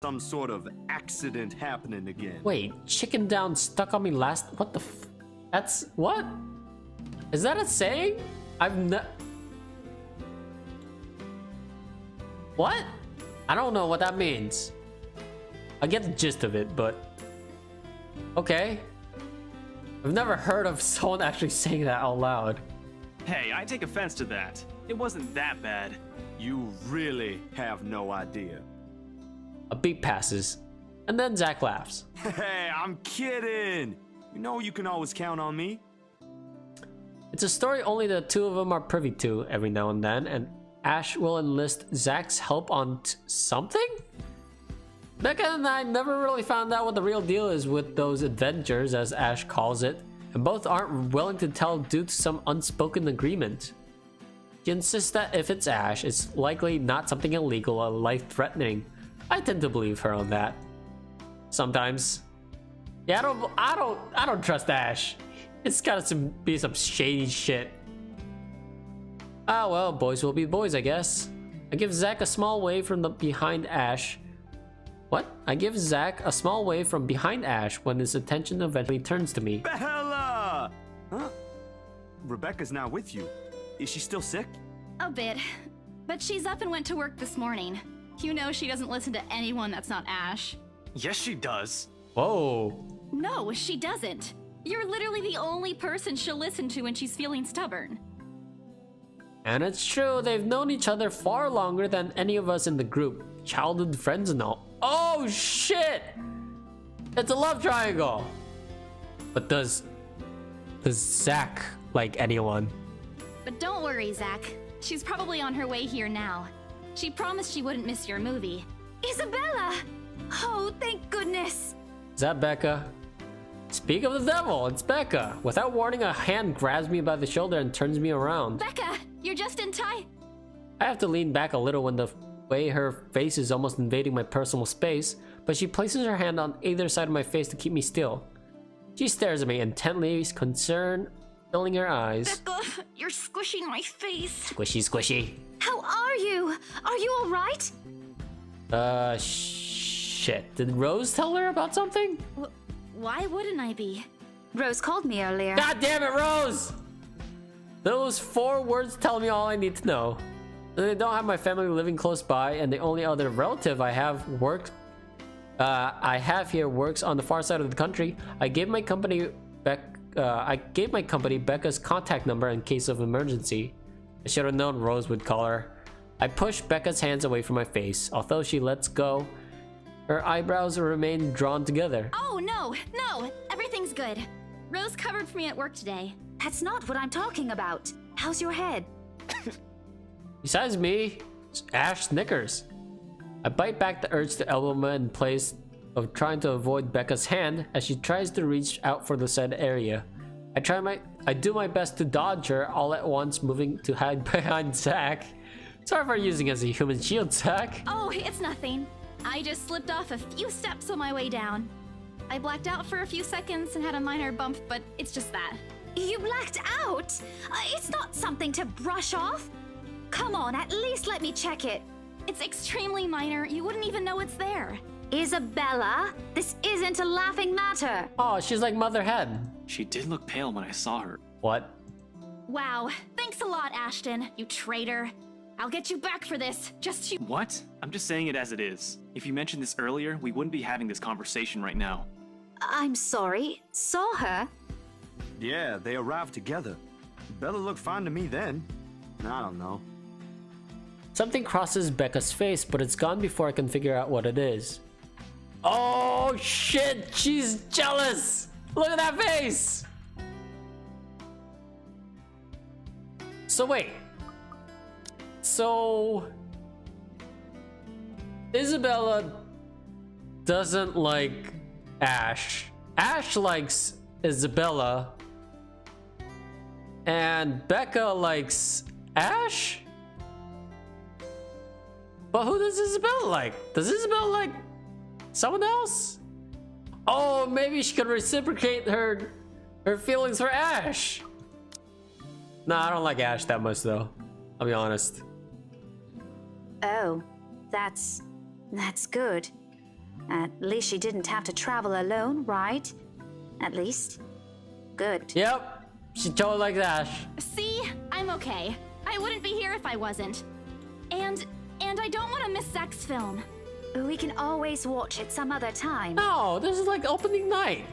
some sort of accident happening again. Wait, chicken down stuck on me last. What the that's what? Is that a saying? I've no. What? I don't know what that means. I get the gist of it, but okay. I've never heard of someone actually saying that out loud. Hey, I take offense to that. It wasn't that bad. You really have no idea. A beat passes, and then Zach laughs. Hey, I'm kidding. You know you can always count on me. It's a story only the two of them are privy to every now and then, and Ash will enlist Zach's help on something? Becca and I never really found out what the real deal is with those adventures, as Ash calls it, and both aren't willing to tell due to some unspoken agreement. She insists that if it's Ash, it's likely not something illegal or life-threatening. I tend to believe her on that. Sometimes. Yeah, I don't trust Ash. It's gotta be some shady shit. Ah well, boys will be boys, I guess. I give Zach a small wave from behind Ash. What? I give Zach a small wave from behind Ash when his attention eventually turns to me. Bella! Huh? Rebecca's not with you. Is she still sick? A bit. But she's up and went to work this morning. You know she doesn't listen to anyone that's not Ash. Yes, she does. Whoa. No, she doesn't. You're literally the only person she'll listen to when she's feeling stubborn. And it's true, they've known each other far longer than any of us in the group. Childhood friends and all. Oh shit! It's a love triangle! But does Zach like anyone? But don't worry, Zach. She's probably on her way here now. She promised she wouldn't miss your movie. Isabella! Oh, thank goodness! Is that Becca? Speak of the devil, it's Becca. Without warning, a hand grabs me by the shoulder and turns me around. Becca, you're just in time. I have to lean back a little when the way her face is almost invading my personal space, but she places her hand on either side of my face to keep me still. She stares at me intently, concern filling her eyes. Becca, you're squishing my face. Squishy, squishy. How are you? Are you alright? Shit. Did Rose tell her about something? Why wouldn't I be? Rose called me earlier. God damn it, Rose! Those 4 words tell me all I need to know. I don't have my family living close by, and the only other relative I have here works on the far side of the country. I gave my company Becca's contact number in case of emergency. I should have known Rose would call her. I push Becca's hands away from my face. Although she lets go, her eyebrows remain drawn together. Oh, no, everything's good. Rose covered for me at work today. That's not what I'm talking about. How's your head? Besides me, Ash snickers. I bite back the urge to elbow me in place of trying to avoid Becca's hand as she tries to reach out for the said area. I do my best to dodge her, all at once moving to hide behind Zach. Sorry for using as a human shield, Zach. Oh, it's nothing. I just slipped off a few steps on my way down. I blacked out for a few seconds and had a minor bump, but it's just that. You blacked out? It's not something to brush off. Come on, at least let me check it. It's extremely minor. You wouldn't even know it's there. Isabella, this isn't a laughing matter. Oh, she's like Mother Hen. She did look pale when I saw her. What? Wow. Thanks a lot, Ashton, you traitor. I'll get you back for this. Just you. What? I'm just saying it as it is. If you mentioned this earlier, we wouldn't be having this conversation right now. I'm sorry. Saw her? Yeah, they arrived together. Bella looked fine to me then. I don't know. Something crosses Becca's face, but it's gone before I can figure out what it is. Oh shit, she's jealous! Look at that face! So wait. So Isabella doesn't like Ash. Ash likes Isabella. And Becca likes Ash? But who does Isabella like? Does Isabella like someone else? Oh, maybe she could reciprocate her feelings for Ash. No, I don't like Ash that much though. I'll be honest. Oh, that's good. At least she didn't have to travel alone, right? At least. Good. Yep, she totally like Ash. See? I'm okay. I wouldn't be here if I wasn't. And I don't want to miss Zach's film. We can always watch it some other time. No, this is like opening night.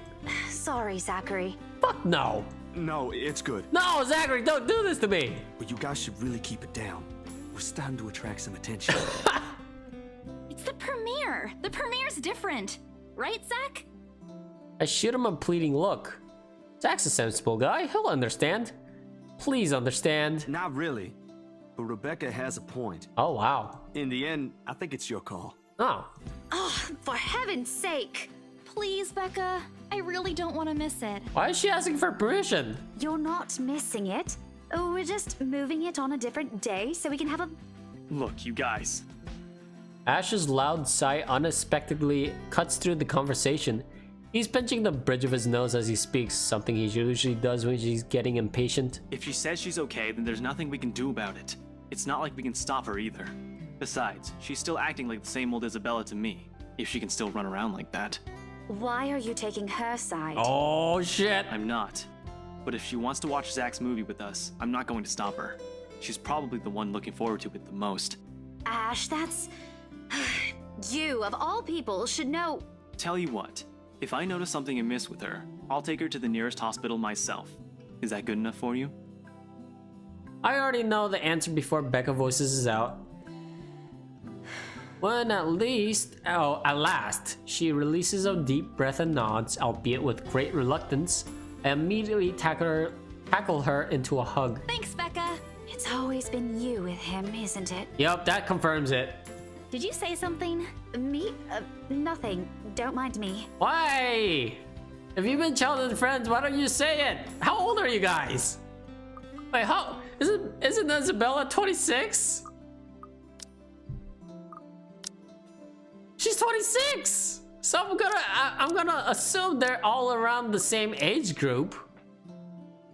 Sorry, Zachary. Fuck no. No, it's good. No, Zachary, don't do this to me. But you guys should really keep it down. We're starting to attract some attention. It's the premiere. The premiere's different. Right, Zach? I shoot him a pleading look. Zach's a sensible guy. He'll understand. Please understand. Not really. But Rebecca has a point. Oh, wow. In the end, I think it's your call. Oh. Oh, for heaven's sake. Please, Becca. I really don't want to miss it. Why is she asking for permission? You're not missing it. We're just moving it on a different day so we can have a... Look, you guys. Ash's loud sigh unexpectedly cuts through the conversation. He's pinching the bridge of his nose as he speaks, something he usually does when he's getting impatient. If she says she's okay, then there's nothing we can do about it. It's not like we can stop her either. Besides, she's still acting like the same old Isabella to me, if she can still run around like that. Why are you taking her side? Oh, shit. I'm not. But if she wants to watch Zach's movie with us, I'm not going to stop her. She's probably the one looking forward to it the most. Ash, that's... You, of all people, should know... Tell you what, if I notice something amiss with her, I'll take her to the nearest hospital myself. Is that good enough for you? I already know the answer before Becca voices it out. When at last, she releases a deep breath and nods, albeit with great reluctance. I immediately tackle her into a hug. Thanks, Becca. It's always been you with him, isn't it? Yup, that confirms it. Did you say something? Me? Nothing. Don't mind me. Why? If you've been childhood friends, why don't you say it? How old are you guys? Wait, how? Isn't Isabella 26? She's 26! So I'm gonna assume they're all around the same age group.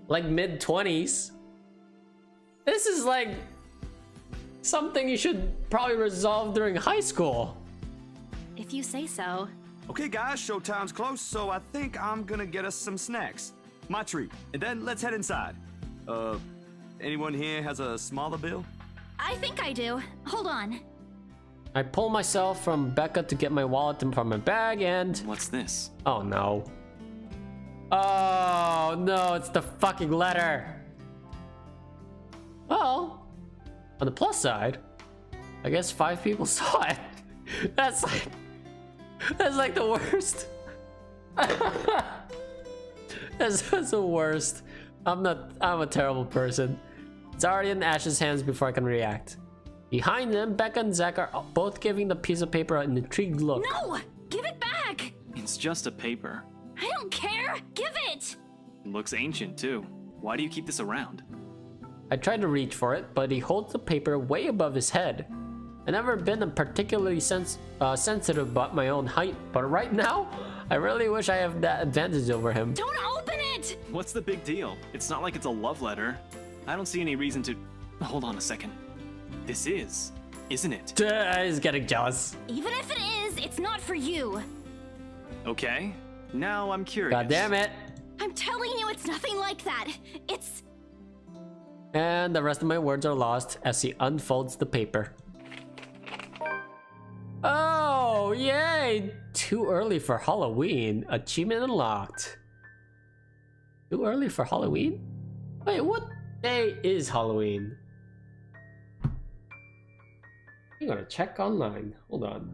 Like mid-20s. This is like something you should probably resolve during high school. If you say so. Okay, guys, showtime's close, so I think I'm gonna get us some snacks. My treat. And then let's head inside. Anyone here has a smaller bill? I think I do. Hold on. I pull myself from Becca to get my wallet from my bag and... What's this? Oh no. Oh no, it's the fucking letter. Well, on the plus side, I guess 5 people saw it. That's like the worst. That's the worst. I'm a terrible person. It's already in Ash's hands before I can react. Behind them, Becca and Zach are both giving the piece of paper an intrigued look. No! Give it back! It's just a paper. I don't care! Give it! It looks ancient, too. Why do you keep this around? I try to reach for it, but he holds the paper way above his head. I've never been particularly sensitive about my own height, but right now, I really wish I have that advantage over him. Don't open it! What's the big deal? It's not like it's a love letter. I don't see any reason to... Hold on a second. This is, isn't it? He's getting jealous. Even if it is, it's not for you. Okay. Now I'm curious. God damn it. I'm telling you, it's nothing like that. It's... And the rest of my words are lost as he unfolds the paper. Oh, yay! Too early for Halloween. Achievement unlocked. Too early for Halloween? Wait, what day is Halloween? I'm gonna check online. Hold on.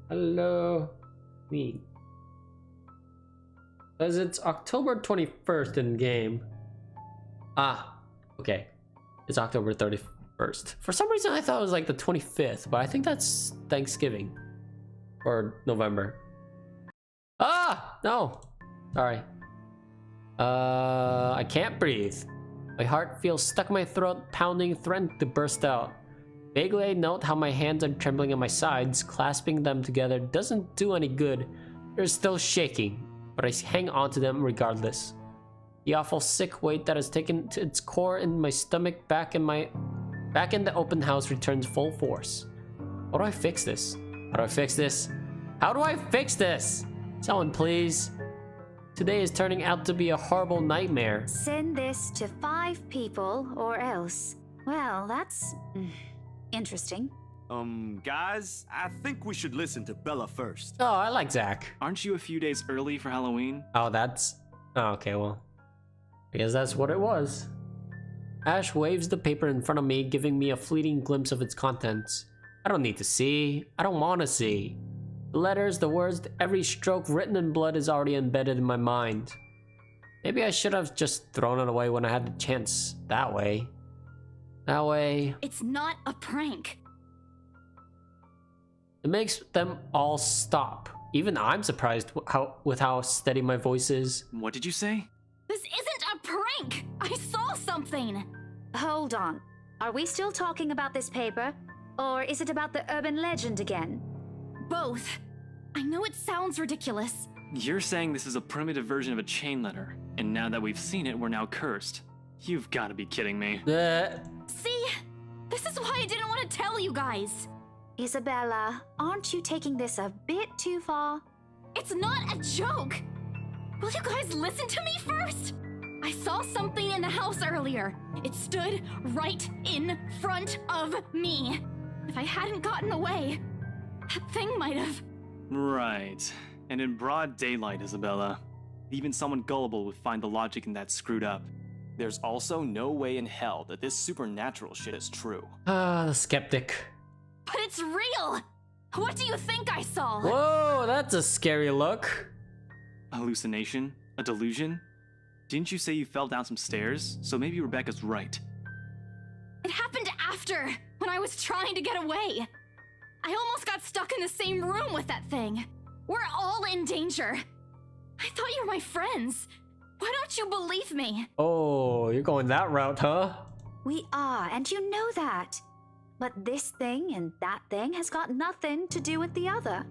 Halloween. Says it's October 21st in game. Ah, okay. It's October 31st. For some reason I thought it was like the 25th, but I think that's Thanksgiving. Or November. Ah! No! Sorry. I can't breathe. My heart feels stuck in my throat, pounding, threatening to burst out. Vaguely I note how my hands are trembling at my sides. Clasping them together doesn't do any good. They're still shaking, but I hang on to them regardless. The awful sick weight that has taken to its core in my stomach back in the open house returns full force. How do I fix this? How do I fix this? How do I fix this? Someone please. Today is turning out to be a horrible nightmare. Send this to 5 people or else. Well, that's interesting. Guys, I think we should listen to Bella first. Oh, I like Zach. Aren't you a few days early for Halloween? Oh, that's... Oh, okay, well. I guess that's what it was. Ash waves the paper in front of me, giving me a fleeting glimpse of its contents. I don't need to see. I don't want to see. The letters, the words, every stroke written in blood is already embedded in my mind. Maybe I should have just thrown it away when I had the chance. That way. That way. It's not a prank. It makes them all stop. Even I'm surprised with how steady my voice is. What did you say? This isn't a prank! I saw something! Hold on. Are we still talking about this paper? Or is it about the urban legend again? Both. I know it sounds ridiculous. You're saying this is a primitive version of a chain letter, and now that we've seen it, we're now cursed. You've got to be kidding me. See? This is why I didn't want to tell you guys. Isabella, aren't you taking this a bit too far? It's not a joke! Will you guys listen to me first? I saw something in the house earlier. It stood right in front of me. If I hadn't gotten away, that thing might have... Right. And in broad daylight, Isabella. Even someone gullible would find the logic in that screwed up. There's also no way in hell that this supernatural shit is true. Ah, the skeptic. But it's real! What do you think I saw? Whoa, that's a scary look. A hallucination? A delusion? Didn't you say you fell down some stairs? So maybe Rebecca's right. It happened after, when I was trying to get away. I almost got stuck in the same room with that thing. We're all in danger. I thought you were my friends. Why don't you believe me? Oh, you're going that route, huh? We are, and you know that. But this thing and that thing has got nothing to do with the other.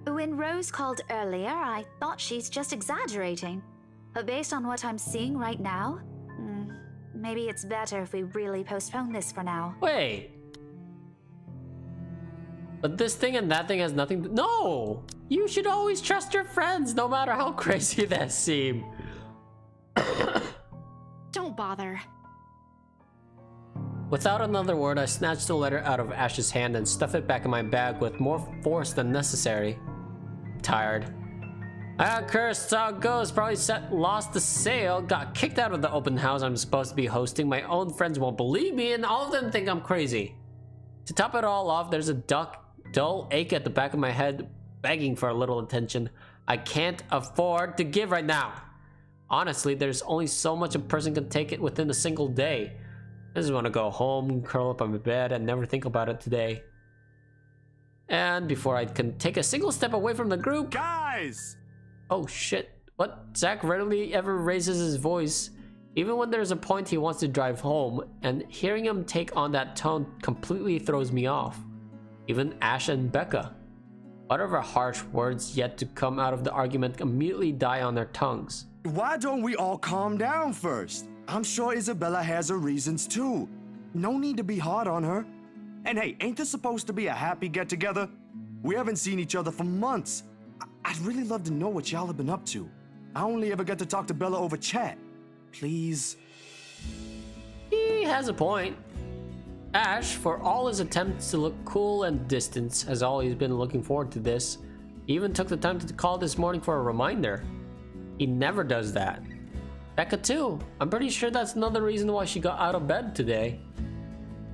When Rose called earlier, I thought she's just exaggerating. But based on what I'm seeing right now, maybe it's better if we really postpone this for now. Wait. But this thing and that thing has nothing to... No! You should always trust your friends, no matter how crazy they seem. Don't bother. Without another word, I snatched the letter out of Ash's hand and stuffed it back in my bag with more force than necessary. Tired. I got cursed, how it goes. Probably lost the sale, got kicked out of the open house I'm supposed to be hosting. My own friends won't believe me, and all of them think I'm crazy. To top it all off, there's a dull ache at the back of my head, begging for a little attention I can't afford to give right now. Honestly, there's only so much a person can take it within a single day. I just want to go home, curl up on my bed, and never think about it today. And before I can take a single step away from the group... Guys! Oh shit. What? Zach rarely ever raises his voice, even when there's a point he wants to drive home, and hearing him take on that tone completely throws me off. Even Ash and Becca. Whatever harsh words yet to come out of the argument immediately die on their tongues. Why don't we all calm down first? I'm sure Isabella has her reasons too. No need to be hard on her. And hey, ain't this supposed to be a happy get-together? We haven't seen each other for months. I'd really love to know what y'all have been up to. I only ever get to talk to Bella over chat. Please. He has a point. Ash, for all his attempts to look cool and distant, has always been looking forward to this. He even took the time to call this morning for a reminder. He never does that. Becca too. I'm pretty sure that's another reason why she got out of bed today.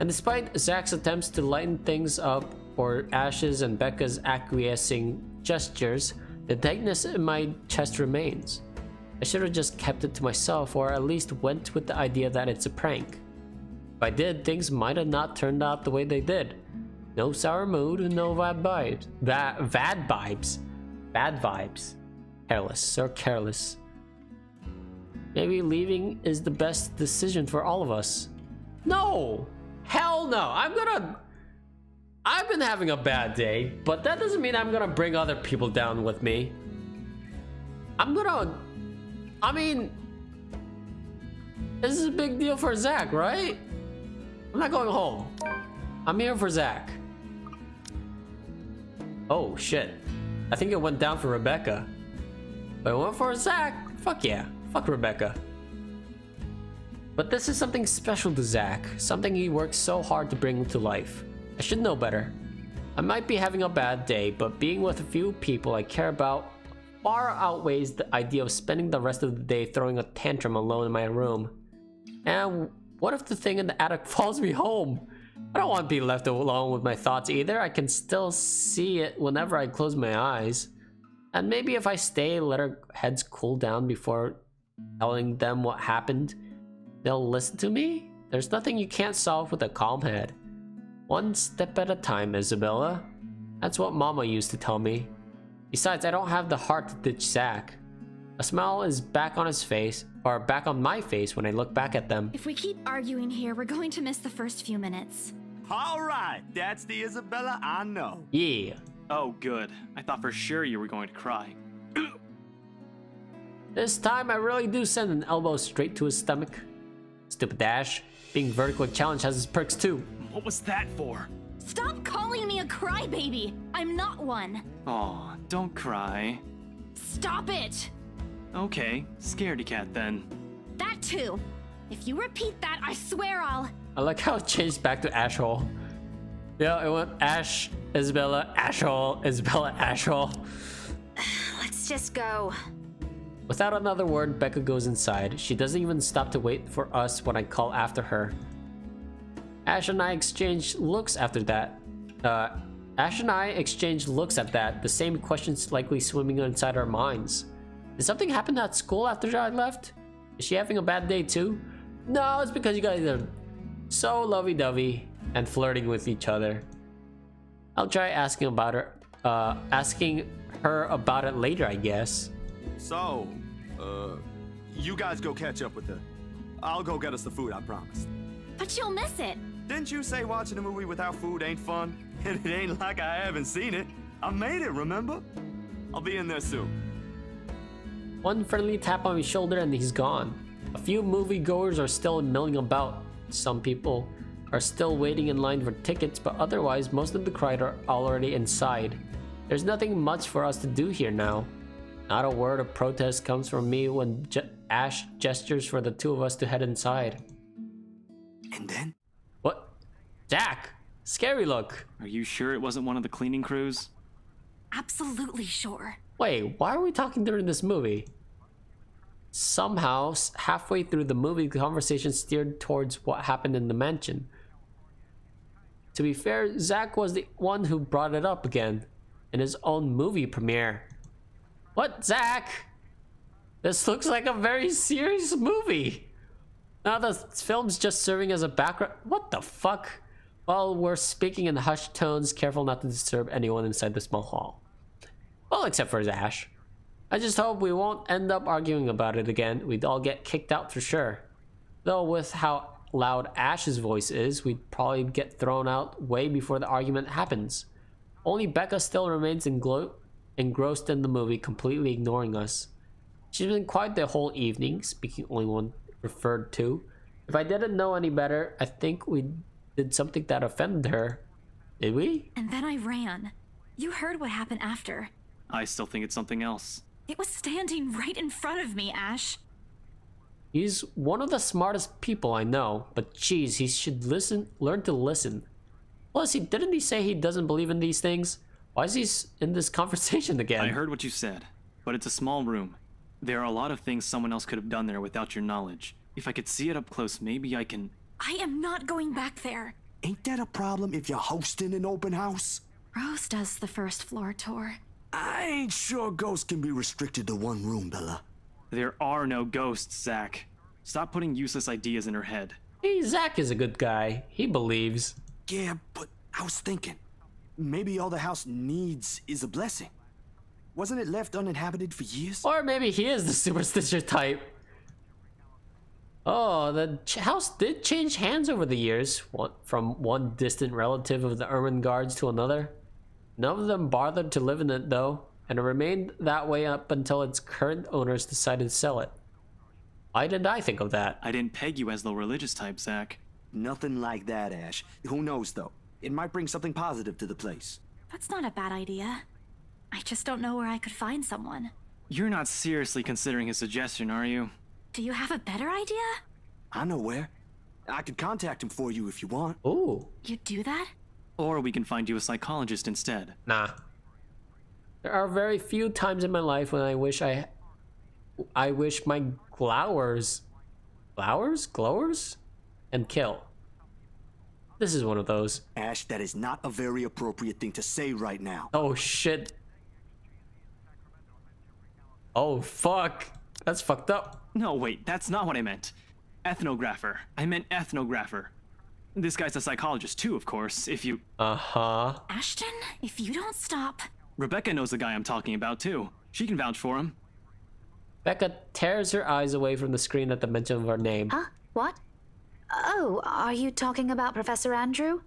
And despite Zach's attempts to lighten things up, or Ash's and Becca's acquiescing gestures, the tightness in my chest remains. I should have just kept it to myself, or at least went with the idea that it's a prank. If I did, things might have not turned out the way they did. No sour mood, no bad vibes. Bad vibes. Bad vibes. Careless or careless. Maybe leaving is the best decision for all of us. No! Hell no! I've been having a bad day, but that doesn't mean I'm gonna bring other people down with me. I mean, this is a big deal for Zach, right? I'm not going home. I'm here for Zach. Oh shit. I think it went down for Rebecca. But it went for Zach. Fuck yeah. Fuck Rebecca. But this is something special to Zach. Something he worked so hard to bring to life. I should know better. I might be having a bad day, but being with a few people I care about far outweighs the idea of spending the rest of the day throwing a tantrum alone in my room. And what if the thing in the attic follows me home? I don't want to be left alone with my thoughts either. I can still see it whenever I close my eyes. And maybe if I stay, let our heads cool down before telling them what happened, they'll listen to me? There's nothing you can't solve with a calm head. One step at a time, Isabella. That's what Mama used to tell me. Besides, I don't have the heart to ditch Zach. A smile is back on his face, or back on my face when I look back at them. If we keep arguing here, we're going to miss the first few minutes. All right, that's the Isabella I know. Yeah. Oh, good. I thought for sure you were going to cry. This time I really do send an elbow straight to his stomach. Stupid Ash. Being vertically challenged has its perks too. What was that for? Stop calling me a crybaby! I'm not one! Aw, don't cry. Stop it! Okay, scaredy cat then. That too! If you repeat that, I swear I'll... I like how it changed back to Ashhole. Yeah, it went Ash, Isabella, Ashhole, Isabella, Ashhole. Let's just go. Without another word, Becca goes inside. She doesn't even stop to wait for us when I call after her. Ash and I exchanged looks after that. Ash and I exchanged looks at that, the same questions likely swimming inside our minds. Did something happen at school after I left? Is she having a bad day too? No, it's because you guys are so lovey-dovey and flirting with each other. I'll try asking her about it later, I guess. So, you guys go catch up with her. I'll go get us the food, I promise. But you'll miss it! Didn't you say watching a movie without food ain't fun? And it ain't like I haven't seen it. I made it, remember? I'll be in there soon. One friendly tap on his shoulder and he's gone. A few moviegoers are still milling about. Some people are still waiting in line for tickets, but otherwise most of the crowd are already inside. There's nothing much for us to do here now. Not a word of protest comes from me when Ash gestures for the two of us to head inside. And then? What? Jack! Scary look. Are you sure it wasn't one of the cleaning crews? Absolutely sure. Wait, why are we talking during this movie? Somehow, halfway through the movie, the conversation steered towards what happened in the mansion. To be fair, Zach was the one who brought it up again in his own movie premiere. What, Zach? This looks like a very serious movie. Now the film's just serving as a background. What the fuck? Well, we're speaking in hushed tones, careful not to disturb anyone inside the small hall. Well, except for Ash. I just hope we won't end up arguing about it again. We'd all get kicked out for sure. Though with how loud Ash's voice is, we'd probably get thrown out way before the argument happens. Only Becca still remains engrossed in the movie, completely ignoring us. She's been quiet the whole evening, speaking only when referred to. If I didn't know any better, I think we did something that offended her. Did we? And then I ran. You heard what happened after. I still think it's something else. It was standing right in front of me, Ash. He's one of the smartest people I know, but geez, he should learn to listen. Plus, didn't he say he doesn't believe in these things? Why is he in this conversation again? I heard what you said, but it's a small room. There are a lot of things someone else could have done there without your knowledge. If I could see it up close, maybe I can... I am not going back there. Ain't that a problem if you're hosting an open house? Rose does the first floor tour. I ain't sure ghosts can be restricted to one room, Bella. There are no ghosts, Zach. Stop putting useless ideas in her head. Hey, Zach is a good guy. He believes. Yeah, but I was thinking, maybe all the house needs is a blessing. Wasn't it left uninhabited for years? Or maybe he is the superstitious type. Oh, the house did change hands over the years, from one distant relative of the Ermengardes to another. None of them bothered to live in it though, and it remained that way up until its current owners decided to sell it. Why didn't I think of that? I didn't peg you as the religious type, Zach. Nothing like that, Ash. Who knows, though? It might bring something positive to the place. That's not a bad idea. I just don't know where I could find someone. You're not seriously considering his suggestion, are you? Do you have a better idea? I know where. I could contact him for you if you want. Ooh, You'd do that? Or we can find you a psychologist instead. nah. There are very few times in my life when I wish my glowers, and kill. This is one of those. Ash, that is not a very appropriate thing to say right now. Oh shit. Oh fuck. That's fucked up. No, wait, that's not what I meant. Ethnographer. I meant ethnographer. This guy's a psychologist too, of course, if you... Uh-huh. Ashton, if you don't stop. Rebecca knows the guy I'm talking about too. She can vouch for him. Becca tears her eyes away from the screen at the mention of her name. Huh? What? Oh, are you talking about Professor Andrew?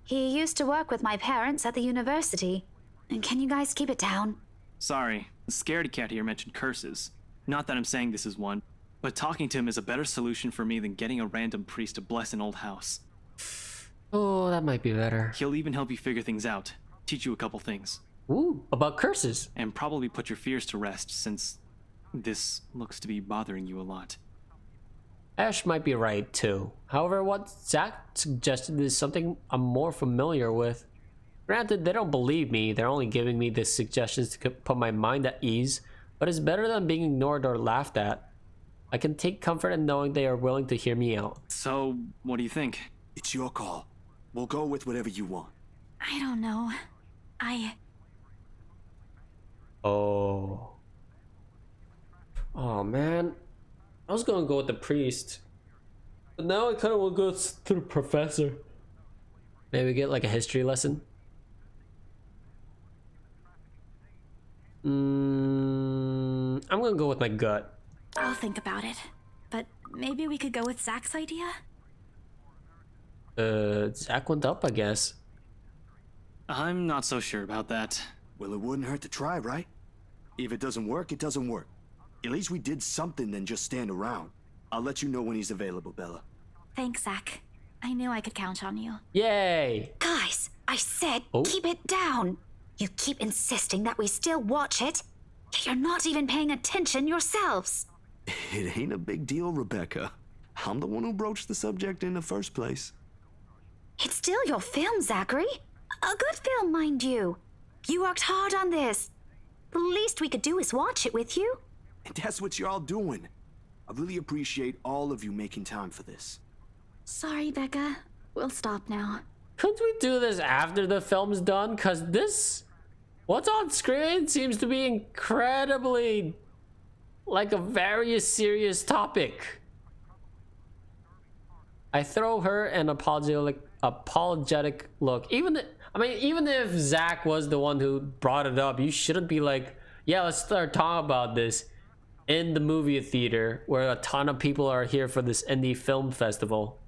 He used to work with my parents at the university. And can you guys keep it down? Sorry, the scaredy cat here mentioned curses. Not that I'm saying this is one, but talking to him is a better solution for me than getting a random priest to bless an old house. Oh, that might be better. He'll even help you figure things out, teach you a couple things, Ooh, about curses. and probably put your fears to rest since this looks to be bothering you a lot. Ash might be right too. However, what Zach suggested is something I'm more familiar with. Granted, they don't believe me, they're only giving me the suggestions to put my mind at ease, but it's better than being ignored or laughed at. I can take comfort in knowing they are willing to hear me out. So, what do you think? It's your call. We'll go with whatever you want. I don't know. Oh. Oh man. I was gonna go with the priest. But now I kinda wanna go to the professor. Maybe get like a history lesson. I'm gonna go with my gut. I'll think about it. But maybe we could go with Zach's idea? Zach went up, I guess. I'm not so sure about that. Well, it wouldn't hurt to try, right? If it doesn't work, it doesn't work. At least we did something than just stand around. I'll let you know when he's available, Bella. Thanks, Zach. I knew I could count on you. Yay! Guys, I said Oh. keep it down. You keep insisting that we still watch it, yet you're not even paying attention yourselves. It ain't a big deal, Rebecca. I'm the one who broached the subject in the first place. It's still your film, Zachary. A good film, mind you. You worked hard on this. The least we could do is watch it with you. And that's what y'all doing. I really appreciate all of you making time for this. Sorry, Becca. We'll stop now. Couldn't we do this after the film's done? Cause this, what's on screen seems to be incredibly like a very serious topic. I throw her an apologetic look. Even if Zach was the one who brought it up, you shouldn't be like, yeah, let's start talking about this in the movie theater where a ton of people are here for this indie film festival.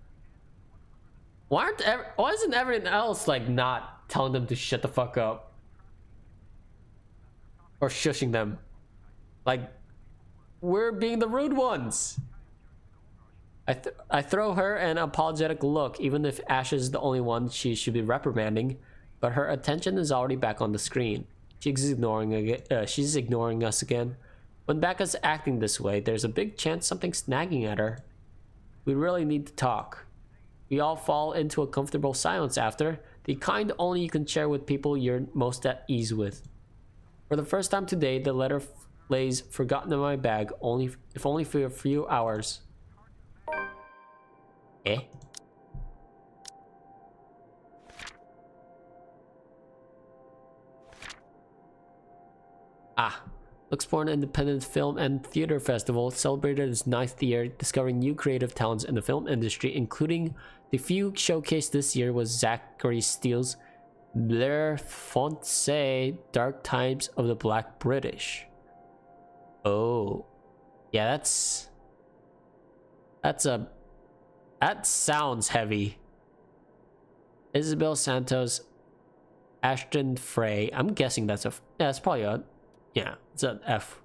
Why isn't everyone else like not telling them to shut the fuck up? Or shushing them? Like, we're being the rude ones. I throw her an apologetic look, even if Ash is the only one she should be reprimanding, but her attention is already back on the screen. She's ignoring us again. When Becca's acting this way, there's a big chance something's snagging at her. We really need to talk. We all fall into a comfortable silence after, the kind only you can share with people you're most at ease with. For the first time today, the letter lays forgotten in my bag, if only for a few hours. Eh? Ah, looks for an independent film and theater festival celebrated its 9th year, discovering new creative talents in the film industry, including the few showcased this year was Zachary Steele's Blair Fonse Dark Times of the Black British. Oh, yeah, that sounds heavy. Isabel Santos, Ashton Frey. I'm guessing that's it's probably a, yeah, it's an F.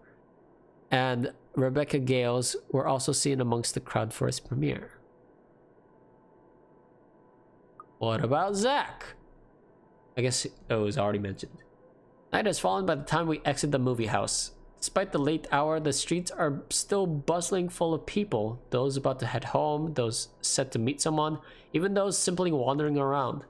And Rebecca Gales were also seen amongst the crowd for its premiere. What about Zach? I guess it was already mentioned. Night has fallen by the time we exit the movie house. Despite the late hour, the streets are still bustling full of people. Those about to head home, those set to meet someone, even those simply wandering around.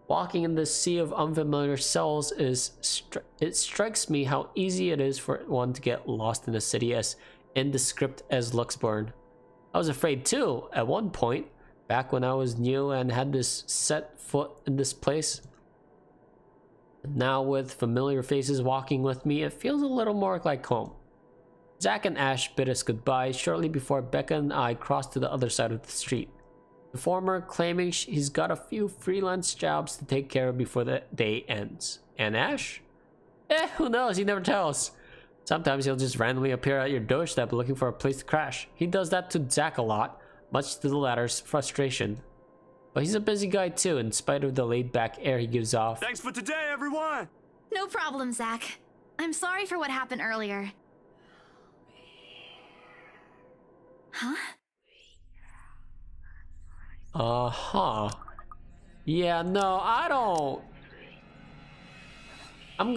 Walking in this sea of unfamiliar souls it strikes me how easy it is for one to get lost in a city as indescript as Luxburn. I was afraid too, at one point, back when I was new and had this set foot in this place. Now with familiar faces walking with me, it feels a little more like home. Zack and Ash bid us goodbye shortly before Becca and I crossed to the other side of the street. The former claiming he's got a few freelance jobs to take care of before the day ends. And Ash? Who knows, he never tells. Sometimes he'll just randomly appear at your doorstep looking for a place to crash. He does that to Zack a lot, much to the latter's frustration. But he's a busy guy too, in spite of the laid-back air he gives off. Thanks for today, everyone! No problem, Zack. I'm sorry for what happened earlier. Huh? Uh-huh. Yeah, no, I don't... I'm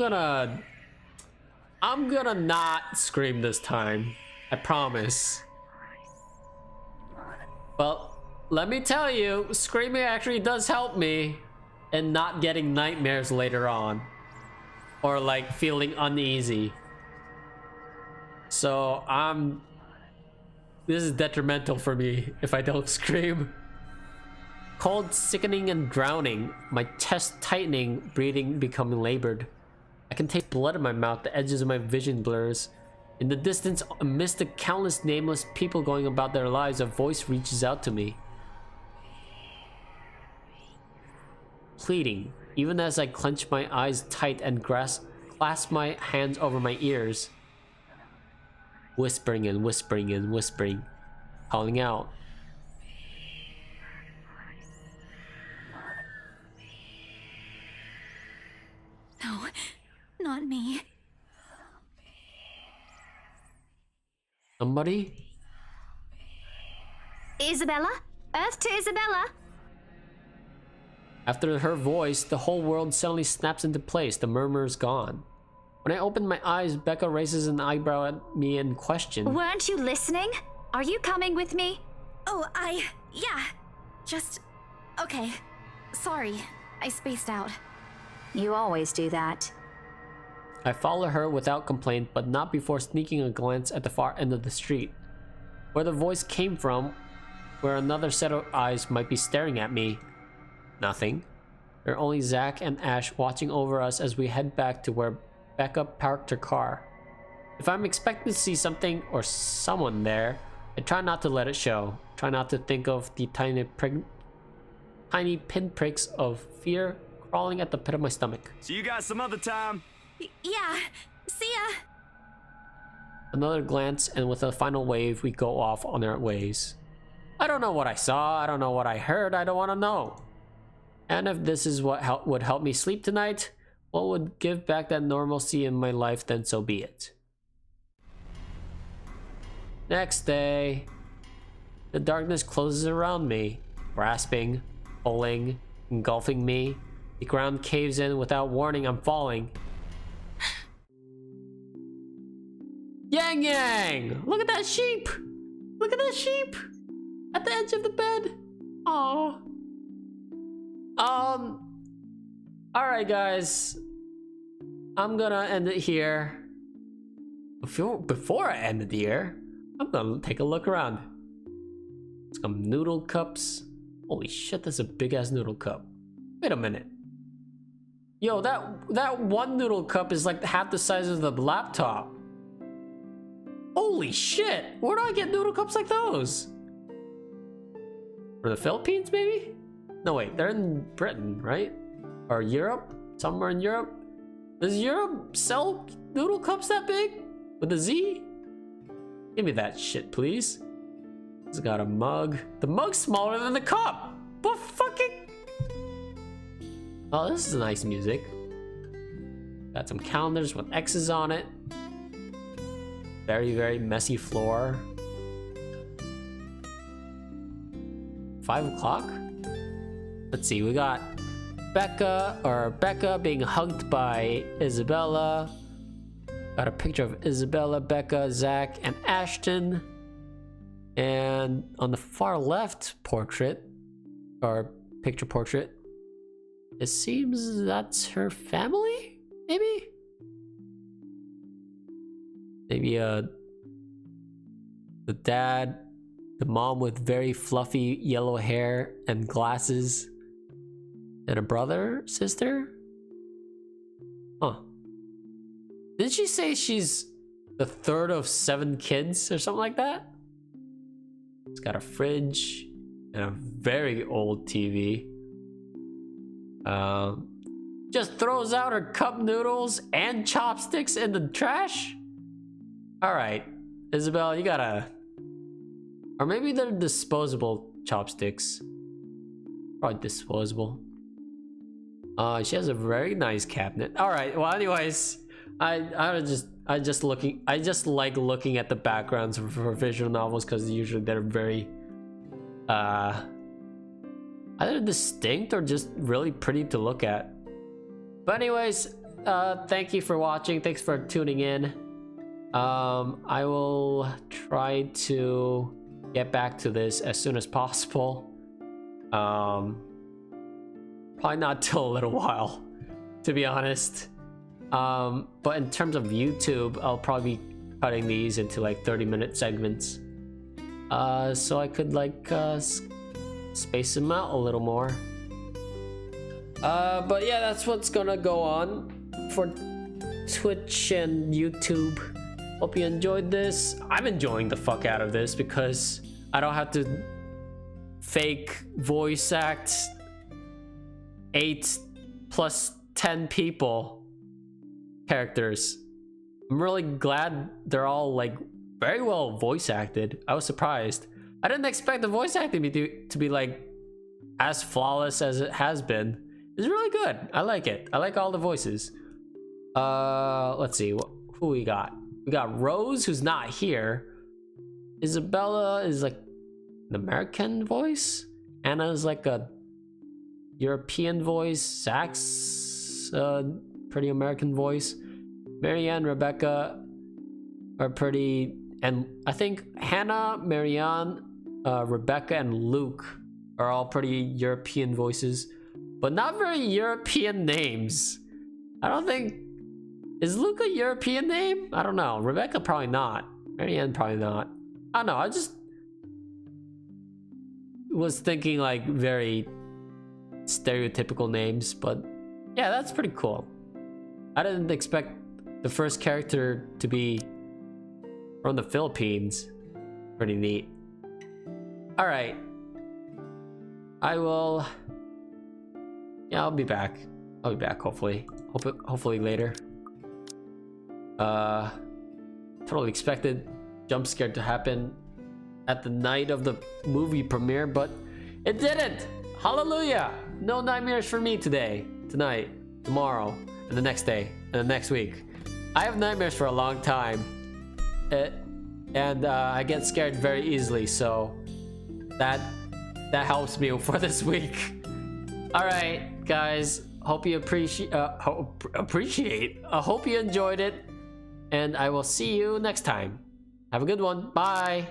gonna not scream this time. I promise. Well, let me tell you, screaming actually does help me in not getting nightmares later on. Or like feeling uneasy. So this is detrimental for me if I don't scream. Cold, sickening, and drowning. My chest tightening, breathing becoming labored. I can taste blood in my mouth, the edges of my vision blurs. In the distance, amidst the countless nameless people going about their lives, a voice reaches out to me. Pleading, even as I clench my eyes tight and clasp my hands over my ears. Whispering and whispering and whispering, calling out. No, not me. Somebody? Isabella? Earth to Isabella? After her voice, the whole world suddenly snaps into place. The murmur is gone. When I open my eyes, Becca raises an eyebrow at me in question. Weren't you listening? Are you coming with me? Oh, yeah. Just... okay. Sorry, I spaced out. You always do that. I follow her without complaint, but not before sneaking a glance at the far end of the street. Where the voice came from, where another set of eyes might be staring at me. Nothing. There are only Zack and Ash watching over us as we head back to where Becca parked her car. If I'm expecting to see something or someone there, I try not to let it show. Try not to think of the tiny pinpricks of fear crawling at the pit of my stomach. See you guys some other time. Yeah, see ya. Another glance, and with a final wave, we go off on our ways. I don't know what I saw, I don't know what I heard, I don't want to know. And if this is what would help me sleep tonight, what would give back that normalcy in my life, then so be it. Next day. The darkness closes around me, grasping, pulling, engulfing me. The ground caves in without warning. I'm falling. Yang Yang! Look at that sheep! Look at that sheep! At the edge of the bed! Aww. Alright guys. I'm gonna end it here. Before I end it here, I'm gonna take a look around. Some noodle cups. Holy shit, that's a big ass noodle cup. Wait a minute. Yo, that one noodle cup is like half the size of the laptop. Holy shit! Where do I get noodle cups like those? From the Philippines, maybe? No, wait, they're in Britain, right? Or Europe? Somewhere in Europe? Does Europe sell noodle cups that big? With a Z? Give me that shit, please. It's got a mug. The mug's smaller than the cup! But fucking... Oh, this is nice music. Got some calendars with X's on it. Very, very messy floor. 5 o'clock? Let's see, we got Becca being hugged by Isabella. Got a picture of Isabella, Becca, Zach, and Ashton. And on the far left portrait, or picture portrait, it seems that's her family, maybe? Maybe the dad, the mom with very fluffy yellow hair and glasses, and a brother, sister? Huh. Didn't she say she's the third of 7 kids or something like that? It's got a fridge and a very old TV. Just throws out her cup noodles and chopsticks in the trash? Alright, Isabel, you gotta... Or maybe they're disposable chopsticks. Probably disposable. She has a very nice cabinet. Alright, well anyways, I just like looking at the backgrounds for visual novels because usually they're very either distinct or just really pretty to look at. But anyways, thank you for watching. Thanks for tuning in. I will try to get back to this as soon as possible. Probably not till a little while, to be honest. But in terms of YouTube, I'll probably be cutting these into like 30-minute segments. So I could like space them out a little more. But yeah, that's what's gonna go on for Twitch and YouTube. Hope you enjoyed this. I'm enjoying the fuck out of this because I don't have to fake voice act 8 plus 10 people characters. I'm really glad they're all like very well voice acted. I was surprised. I didn't expect the voice acting to be like as flawless as it has been. It's really good. I like it. I like all the voices. Let's see who we got. We got Rose, who's not here. Isabella is like an American voice. Anna is like a European voice. Zach's pretty American voice. Marianne, Rebecca are pretty, and I think Hannah, Marianne, Rebecca, and Luke are all pretty European voices, but not very European names. I don't think, is Luke a European name? I don't know. Rebecca probably not. Marianne probably not. I don't know. I just was thinking like very stereotypical names, but yeah, that's pretty cool. I didn't expect the first character to be from the Philippines. Pretty neat. All right. I'll be back. I'll be back hopefully. Hopefully later. Totally expected jump scare to happen at the night of the movie premiere, but it didn't. Hallelujah. No nightmares for me today, tonight, tomorrow, and the next day, and the next week. I have nightmares for a long time, and I get scared very easily, so that helps me for this week. All right, guys. Hope you appreciate. I hope you enjoyed it, and I will see you next time. Have a good one. Bye.